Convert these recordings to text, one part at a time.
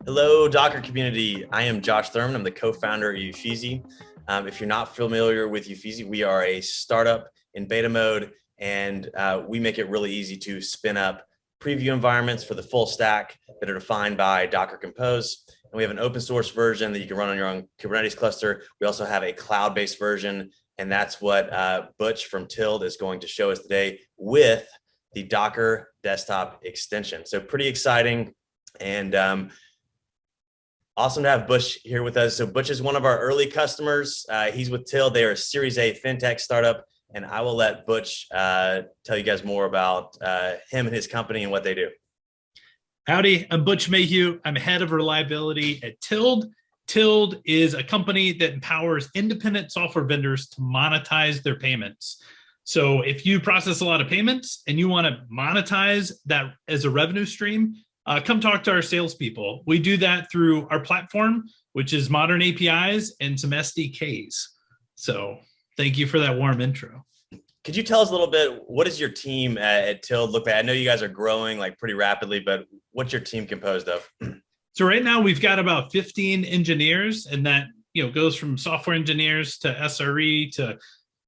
Hello, Docker community. I am Josh Thurman. I'm the co-founder of Uffizzi. If you're not familiar with Uffizzi, we are a startup in beta mode, and we make it really easy to spin up preview environments for the full stack that are defined by Docker Compose. And we have an open source version that you can run on your own Kubernetes cluster. We also have a cloud-based version, and that's what Butch from Tild is going to show us today with the Docker desktop extension. So pretty exciting. And awesome to have Butch here with us. So Butch is one of our early customers. He's with Tild. They are a Series A fintech startup, and I will let Butch tell you guys more about him and his company and what they do. Howdy, I'm Butch Mayhew. I'm head of reliability at Tild. Tild is a company that empowers independent software vendors to monetize their payments. So if you process a lot of payments and you want to monetize that as a revenue stream, come talk to our salespeople. We do that through our platform, which is modern APIs and some SDKs. So thank you for that warm intro. Could you tell us a little bit, what does your team at Tild look like? I know you guys are growing like pretty rapidly, but what's your team composed of? So right now we've got about 15 engineers, and that goes from software engineers to SRE to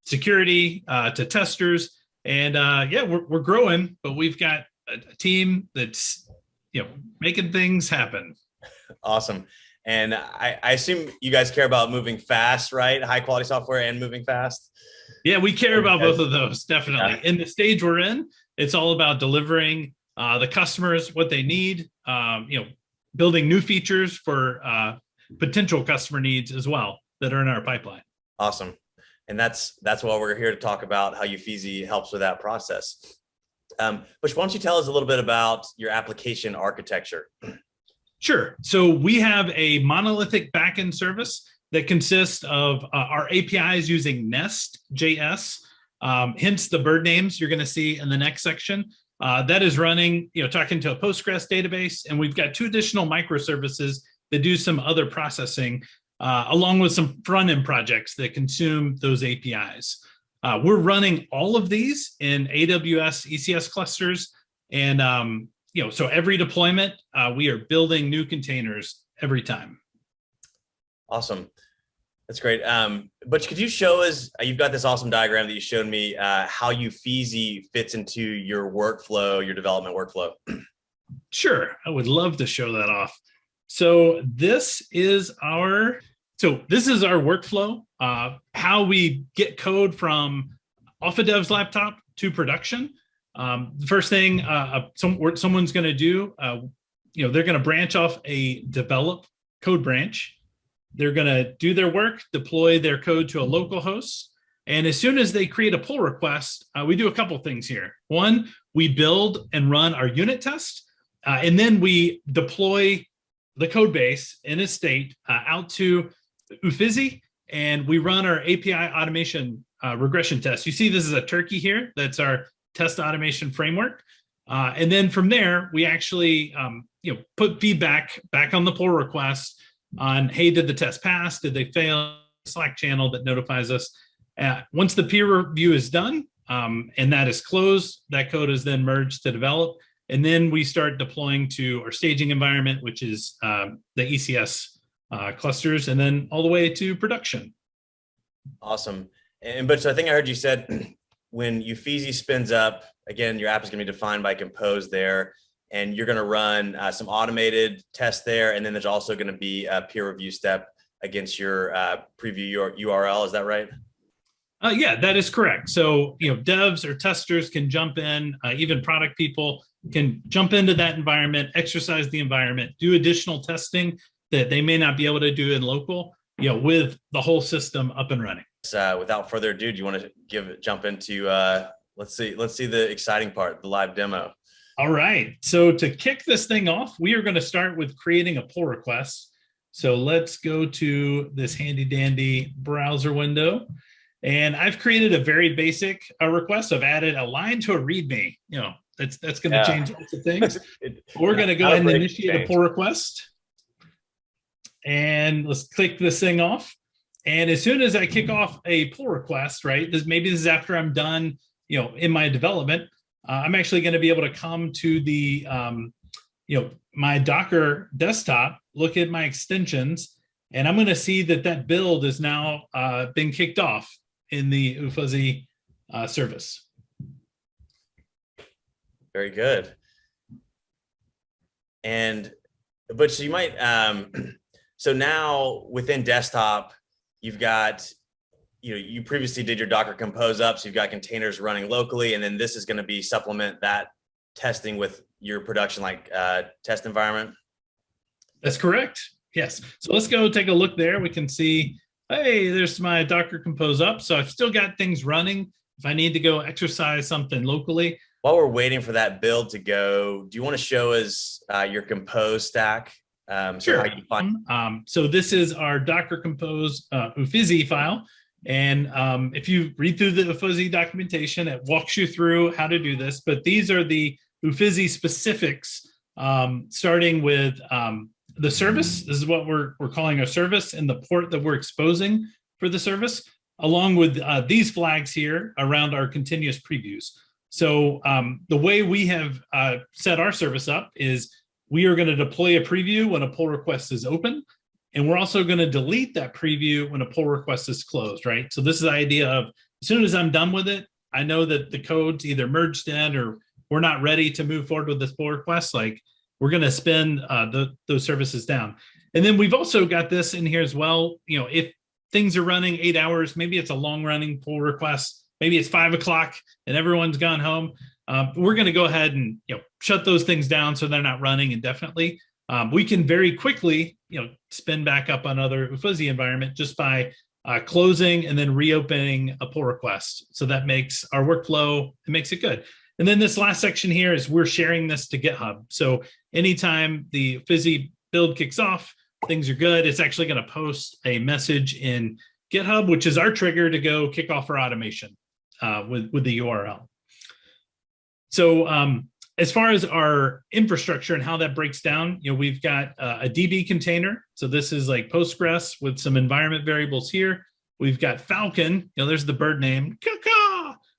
security to testers. And yeah, we're growing, but we've got a team that's making things happen. Awesome. And I assume you guys care about moving fast, right? High quality software and moving fast. Yeah, we care about both of those, definitely. Yeah. In the stage we're in, it's all about delivering the customers what they need, building new features for potential customer needs as well that are in our pipeline. Awesome. And that's why we're here to talk about how Uffizzi helps with that process. But why don't you tell us a little bit about your application architecture? Sure. So we have a monolithic backend service that consists of our APIs using Nest.js, hence the bird names you're going to see in the next section. That is running, talking to a Postgres database, and we've got two additional microservices that do some other processing, along with some front-end projects that consume those APIs. We're running all of these in AWS ECS clusters, and so every deployment, we are building new containers every time. Awesome. That's great. Butch, could you show us, you've got this awesome diagram that you showed me, how Uffizzi fits into your workflow, your development workflow? Sure, I would love to show that off. So this is our workflow, how we get code from off a dev's laptop to production. The first thing someone's going to do, they're going to branch off a develop code branch. They're going to do their work, deploy their code to a local host. And as soon as they create a pull request, we do a couple things here. One, we build and run our unit test, and then we deploy the code base in a state out to Uffizzi, and we run our API automation regression test. You see this is a turkey here. That's our test automation framework. And then from there, we actually put feedback back on the pull request on, hey, did the test pass? Did they fail? Slack channel that notifies us. Once the peer review is done and that is closed, that code is then merged to develop. And then we start deploying to our staging environment, which is the ECS clusters, and then all the way to production. Awesome. And Butch, I think I heard you said when Uffizzi spins up, again, your app is going to be defined by Compose there, and you're going to run some automated tests there, and then there's also going to be a peer review step against your preview URL. Is that right? Yeah, that is correct. So devs or testers can jump in, even product people can jump into that environment, exercise the environment, do additional testing that they may not be able to do in local, with the whole system up and running. Without further ado, do you want to jump into let's see the exciting part, the live demo? All right. So to kick this thing off, we are going to start with creating a pull request. So let's go to this handy dandy browser window. And I've created a very basic request. I've added a line to a README. That's going to change lots of things. We're going to go ahead and initiate a pull request. And let's click this thing off. And as soon as I kick off a pull request, right, maybe this is after I'm done, in my development, I'm actually going to be able to come to the my Docker desktop, look at my extensions, and I'm going to see that that build is now been kicked off in the Uffizzi service. Very good. And Butch, so you might so now within desktop, you've got, you previously did your Docker Compose up, so you've got containers running locally, and then this is going to be supplement that testing with your production test environment. That's correct. Yes. So let's go take a look there. We can see, hey, there's my Docker Compose up. So I've still got things running. If I need to go exercise something locally. While we're waiting for that build to go, do you want to show us your Compose stack? Sure. So this is our Docker Compose Uffizzi file. And if you read through the Uffizzi documentation, it walks you through how to do this. But these are the Uffizzi specifics, starting with the service. This is what we're calling our service, and the port that we're exposing for the service, along with these flags here around our continuous previews. So the way we have set our service up is we are going to deploy a preview when a pull request is open, and we're also going to delete that preview when a pull request is closed, right? So this is the idea of, as soon as I'm done with it, I know that the code's either merged in or we're not ready to move forward with this pull request. Like, we're going to spin those services down. And then we've also got this in here as well. If things are running 8 hours, maybe it's a long running pull request, maybe it's 5 o'clock and everyone's gone home. We're going to go ahead and shut those things down so they're not running indefinitely. We can very quickly spin back up another Uffizzi environment just by closing and then reopening a pull request. So that makes our workflow, it makes it good. And then this last section here is we're sharing this to GitHub. So anytime the Uffizzi build kicks off, things are good. It's actually going to post a message in GitHub, which is our trigger to go kick off our automation with the URL. So as far as our infrastructure and how that breaks down, we've got a DB container. So this is like Postgres with some environment variables here. We've got Falcon, there's the bird name,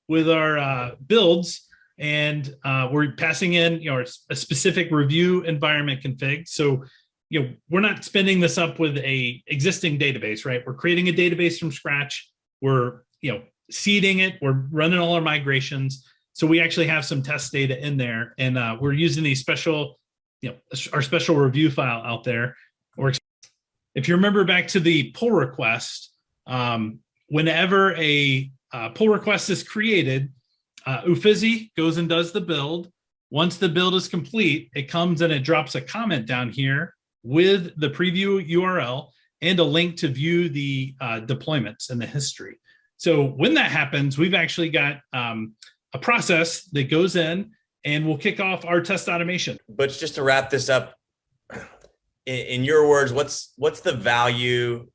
with our builds. And we're passing in a specific review environment config. So we're not spinning this up with a existing database, right? We're creating a database from scratch. We're seeding it. We're running all our migrations. So we actually have some test data in there, and we're using these special, our special review file out there. Or if you remember back to the pull request, whenever a pull request is created, Uffizzi goes and does the build. Once the build is complete, it comes and it drops a comment down here with the preview URL and a link to view the deployments and the history. So when that happens, we've actually got a process that goes in and we'll kick off our test automation. But just to wrap this up, in your words, what's the value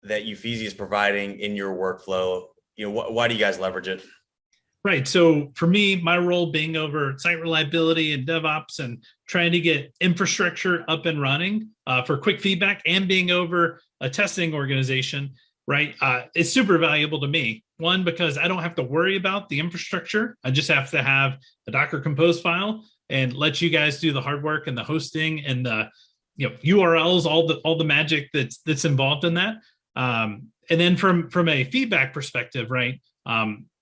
that Uffizzi is providing in your workflow? Why do you guys leverage it? Right. So for me, my role being over site reliability and DevOps and trying to get infrastructure up and running for quick feedback, and being over a testing organization, right? It's super valuable to me. One, because I don't have to worry about the infrastructure. I just have to have a Docker Compose file and let you guys do the hard work and the hosting and the URLs, all the magic that's involved in that. And then from a feedback perspective, right?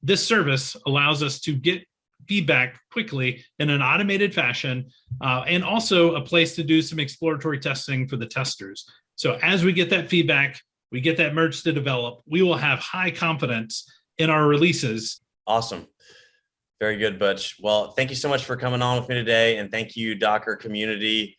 This service allows us to get feedback quickly in an automated fashion, and also a place to do some exploratory testing for the testers. So as we get that feedback, we get that merge to develop, we will have high confidence in our releases. Awesome. Very good, Butch. Well, thank you so much for coming on with me today. And thank you, Docker community.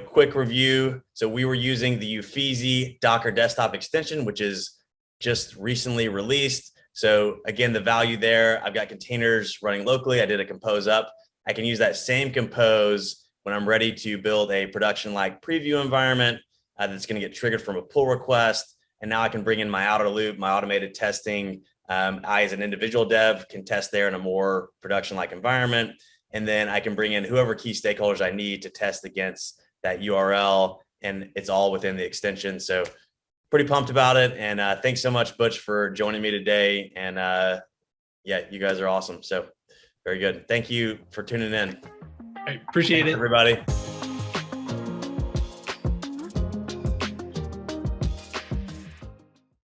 Quick review. So we were using the Uffizzi Docker desktop extension, which is just recently released. So again, the value there, I've got containers running locally. I did a compose up. I can use that same compose when I'm ready to build a production-like preview environment that's going to get triggered from a pull request. And now I can bring in my outer loop, my automated testing. I, as an individual dev, can test there in a more production-like environment. And then I can bring in whoever key stakeholders I need to test against that URL. And it's all within the extension. So pretty pumped about it. And thanks so much, Butch, for joining me today. And yeah, you guys are awesome. So very good. Thank you for tuning in. I appreciate it, everybody.